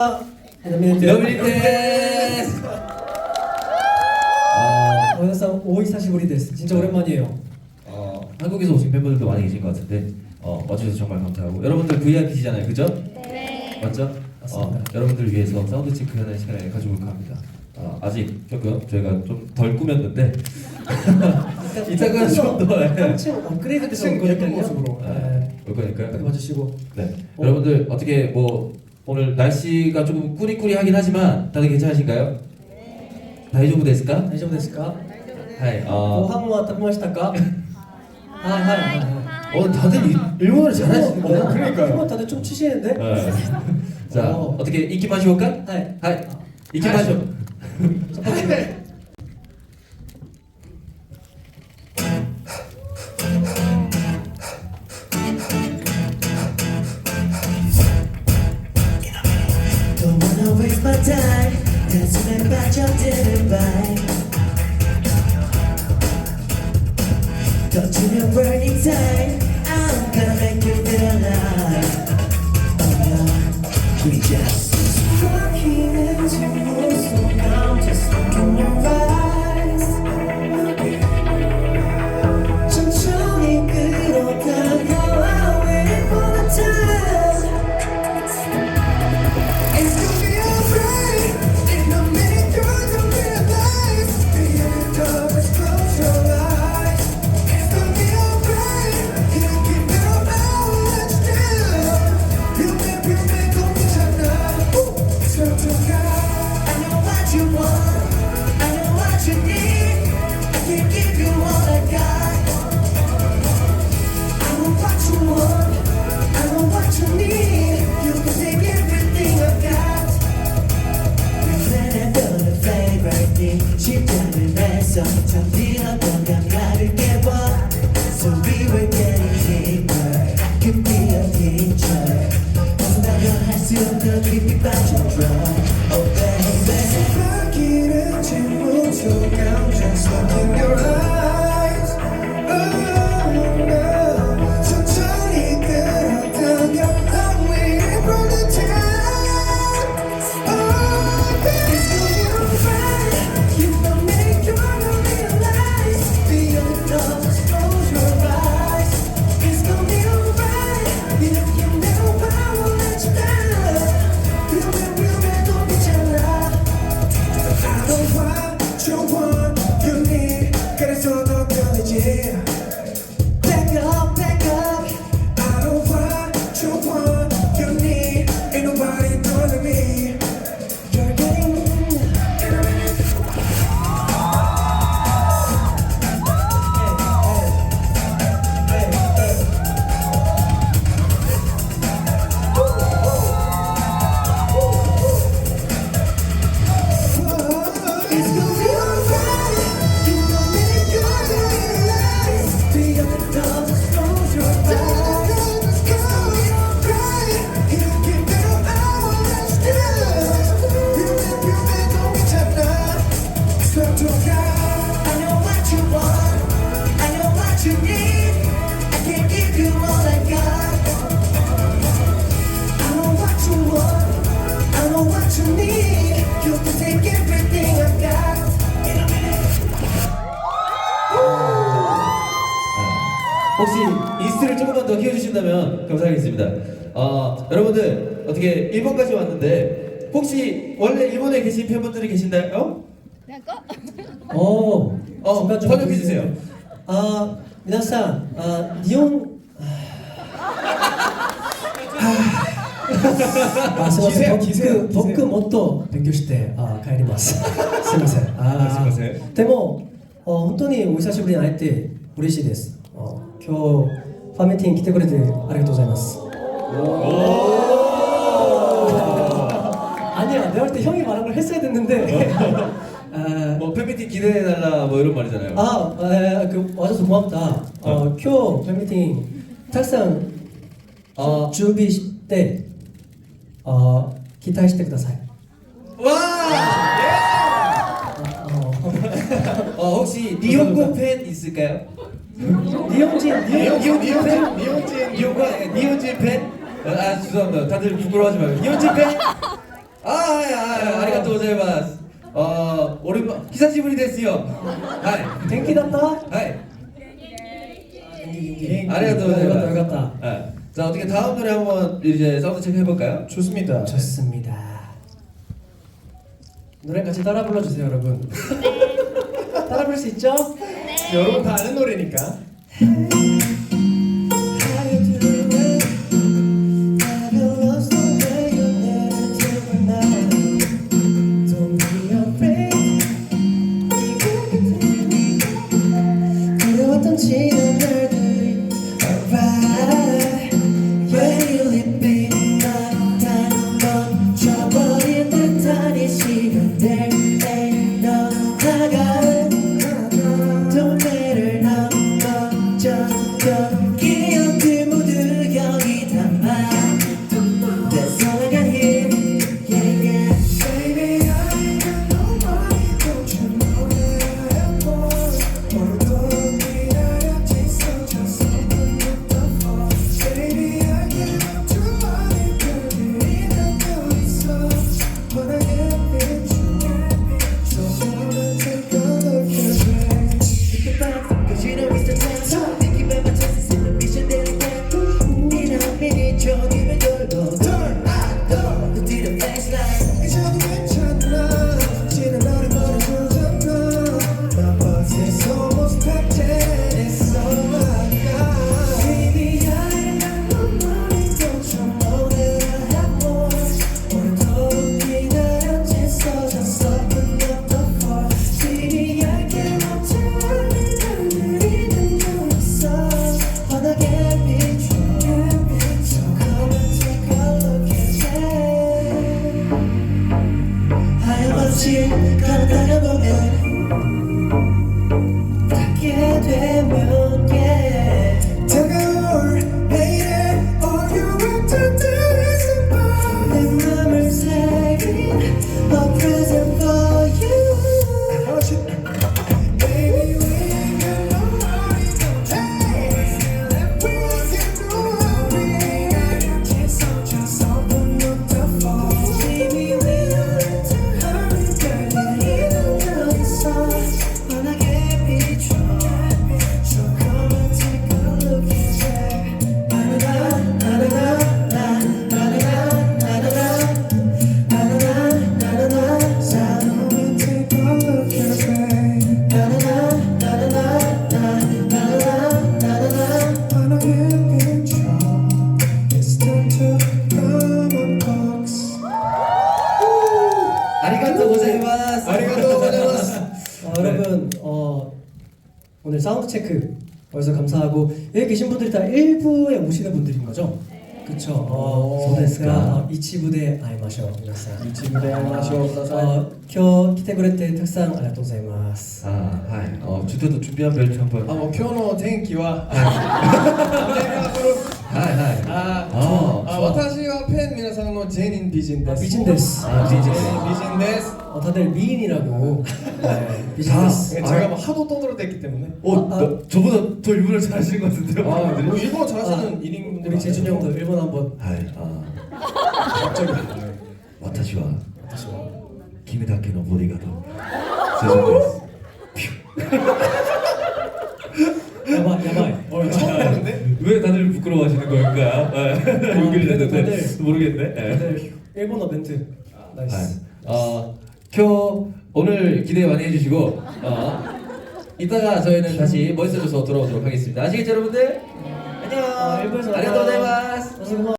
러블리즈 오늘상 오이사시부리 데스 진짜 오랜만이에요. 한국에서 오신 팬분들도 많이 계신 것 같은데 와주셔서 정말 감사하고 여러분들 VIP시잖아요, 그죠? 네. 맞죠? 맞습니다. 여러분들을 위해서 사운드 체크하는 시간을 가져볼까 합니다. 아직 조금 저희가 좀 덜 꾸몄는데 이따가 좀더 한층 업그레이드돼서 올 거니까요. 모습으로 올 거니까요. 딱 봐주시고. 네. 여러분들 어떻게 뭐 오늘 날씨가 조금 꾸리꾸리하긴 하지만 다들 괜찮으신가요? 네. 다이조부 데스까? 다이丈夫ですか? 하이. ご飯は食べましたか? 하이. 다들 일본어를 잘하시는구나. 그러니까요. 일본 다들 좀 치시는데? 네. 자, 어떻게 이키마쇼까? 하이. 하이. 이키마쇼. 첫 번째. Don't wanna waste my time 다짐에 빠져드는 밤 touching burning time I'm gonna make you feel alive Oh yeah, we just walking into your soul now just look in your eyes 천천히 끌어다가와 waiting for the time It's gonna be alright. In a minute, you're gonna realize the end of it. Close your eyes. It's gonna be alright. You don't give it up, I'll let you down. You make go 괜찮아. So to God, I know what you want. I know what you need. I can give you all I got. I know what you want. I know what you need. You can take everything I've got. We planned on a favorite thing. 심장을 내서 잠들었던 감각을 깨봐. So we were getting deeper. I could be a teacher. 벗어나면 할 수 없는 깊이 빠져들어. Oh baby. 새벽이른 침묵 속 I'm just looking in your eyes. Oh no. 천천히 끌어당겨. I'm waiting for the time. Oh baby. It's gonna be alright. You don't make you wanna realize. Beyond love, just close your eyes. It's gonna be alright. You know I won't let you down. 위험해도 괜찮아. I know what you want, you need. 그래서 더 편해지. Back up, back up. I know what you want, you need. Ain't nobody telling me. You're getting in a minute. It's gonna be alright. You don't make you realize. Beyond the door, just close your eyes. It's gonna be alright. You can feel how it's still. You don't 괜찮아. Swear to God, I know what you want. I know what you need. I can give you all I got. I know what you want. I know what you need. You can take everything I've got. In a minute. 혹시 이스트를 조금만 더 키워주신다면 감사하겠습니다. 여러분들 어떻게 일본까지 왔는데 혹시 원래 일본에 계신 팬분들이 계신가요? 번역해 주세요. 미나상, 니온. 기세요. 僕もっと勉強して帰ります。すみません。すみません。でも本当にお久しぶりに会えて嬉しいです。今日ファミティに来てくれてありがとうございます。 아니야, 내가 볼 때 형이 말한 걸 했어야 됐는데. 뭐 팬미팅 기대해달라 뭐 이런 말이잖아요. 와줘서 고맙다. 今日 팬미팅 たくさん準備して期待してください. 혹시 니혼고 팬 있을까요? 니혼진 팬? 죄송합니다. 다들 부끄러워하지 말고 니혼진 팬? 아리가또 고자이마스. 오랜만 히사시부리 데스요. 하이. 땡기 났다? 하이. 땡기. 아리가또 고자이마스. 알겠다. 네. 자, 어떻게 다음 노래 한번 이제 사운드 체크 해볼까요? 좋습니다. 좋습니다. 노래 같이 따라 불러주세요, 여러분. 따라 부를 수 있죠? 여러분 다 아는 노래니까. How you doing? Have you lost the way you never do now? Don't be afraid. 그려왔던 지난 날들이 alright. Will it be 난 멈춰버린 듯한 이 시간들에 너 나간 동네를 넘어졌던 기억들 모두 여기 담아 That's all I got here, yeah, yeah. Baby, I ain't got no money, don't you know that I have more? 오늘도 기다려 지쳐져서 못 더 Baby, I give up to all the 별들이 남겨 있어 But I can't be true So come and take a look at me Hit the box, cause you know it's the time Thinking about my chances in the mission that I got In a minute, 저기면 돌고 Turn out, go, to the baseline 이제도 괜찮아 지난 날이 멀어져졌나 My box is almost packed and it's all I got Baby, I ain't got no money, don't you know that I have more 오늘도 기다려 지쳐졌어 but not the fall Baby, I can't 멈춰 별들이 남겨 있어 환하게 비춰 So come and take a look at me 하염없이 가다가 보면 닿게 되면 yeah 다가올 내일에 all you have to do is smile 내 맘을 새긴 a present for you Baby, we ain't got no money, don't you know that we can do it I can't solve just open up the phone Baby, we don't have to hurry 별들이 남겨 있어 환하게 비춰 So come and take a look at me 나나나 나나나 나나나 나나나 나나나 So come and take a look at me 나나나 나나나 나나나 환하게 비춰 It's time to come on box 아리가또 고자이마스. 아리가또 고자이마스. 여러분, 오늘 사운드 체크 벌써 감사하고 여기 계신 분들이 다 1부에 오시는 분들인 거죠? 그쵸. 소데스가 이치부대 아이마쇼皆さん 이치부대 아이마쇼 쿠다사이. 今日来てくれてたくさんありがとうございます 아, 하이. 주태도 준비한 벨트 한번. 今日の天気はハイハイ。私は팬皆さんのジェニン美人です。 비진 데스 비진. 비진です. 다들 미인이라고 네, 비진 데스 제가 뭐 하도 떠들어댔기 때문에. 저보다 더 일본어를 잘하시는 것 같은데요. 뭐 일본어 잘하시는 1인분들 우리 재준이 형도 일본 한번 하이. 갑자기. 私は君だけのボディガード。セジョンです。 야바이 처음 보는데? 왜 다들 부끄러워하시는 걸까? 여기를 했는데 다들- 모르겠네. 다들 일본어 멘트 나이스 오늘 기대 많이 해주시고 이따가 저희는 다시 멋있어져서 돌아오도록 하겠습니다. 아시겠죠 여러분들? 안녕. 일본에서 아리가또 고자이마스. 고생